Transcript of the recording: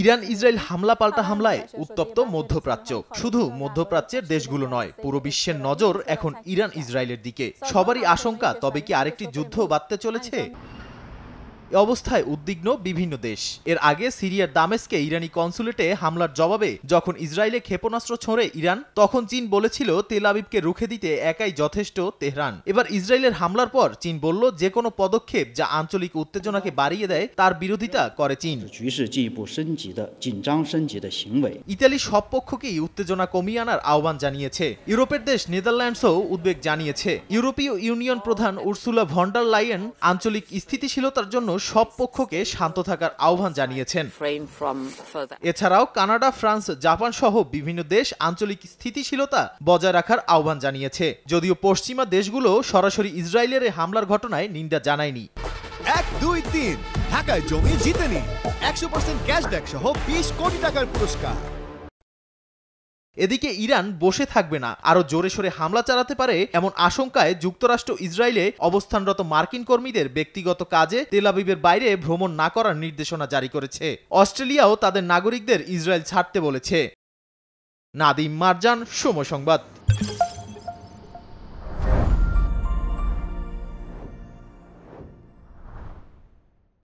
Iran Israel হামলা পাল্টা হামলায় উত্তপ্ত মধ্যপ্রাচ্য। শুধু মধ্যপ্রাচ্যের দেশগুলো নয়, পুরো বিশ্বের নজর এখন ইরান ইসরায়েলের দিকে। সবারই আশঙ্কা, তবে কি আরেকটি যুদ্ধ বাঁধতে চলেছে? এ অবস্থায় উদ্বিগ্ন বিভিন্ন দেশ। এর আগে সিরিয়ার দামেস্কে ইরানি কনসুলেটে হামলার জবাবে যখন ইসরায়েলে ক্ষেপণাস্ত্র ছোঁড়ে ইরান, তখন চীন বলেছিল তেল আবিবকে রুখে দিতে একাই যথেষ্ট তেহরান। এবার ইসরায়েলের হামলার পর চীন বলল, যে কোনো পদক্ষেপ যা আঞ্চলিক উত্তেজনাকে বাড়িয়ে দেয় তার বিরোধিতা করে চীন। ইতালি সব পক্ষকেই উত্তেজনা কমিয়ে আনার আহ্বান জানিয়েছে। ইউরোপের দেশ নেদারল্যান্ডসও উদ্বেগ জানিয়েছে। ইউরোপীয় ইউনিয়ন প্রধান উর্সুলা ভন ডার লাইয়েন আঞ্চলিক স্থিতিশীলতার জন্য সব পক্ষকে শান্ত থাকার আহ্বান জানিয়েছেন। এছাড়াও কানাডা, ফ্রান্স, জাপান সহ বিভিন্ন দেশ আঞ্চলিক স্থিতিশীলতা বজায় রাখার আহ্বান জানিয়েছে, যদিও পশ্চিমা দেশগুলো সরাসরি ইসরায়েলের হামলার ঘটনায় নিন্দা জানায়নি। 1, 2, 3 ঢাকায় জমি জিতে নিন 100% ক্যাশব্যাক সহ 20 কোটি টাকার পুরস্কার। এদিকে ইরান বসে থাকবে না, আরো জোরে সোরে হামলা চালাতে পারে এমন আশঙ্কায় যুক্তরাষ্ট্র ইসরায়েলে অবস্থানরত মার্কিন কর্মীদের ব্যক্তিগত কাজে তেল আবিবের বাইরে ভ্রমণ না করার নির্দেশনা জারি করেছে। অস্ট্রেলিয়াও তাদের নাগরিকদের ইসরায়েল ছাড়তে বলেছে। নাদিম মারজান, সময় সংবাদ।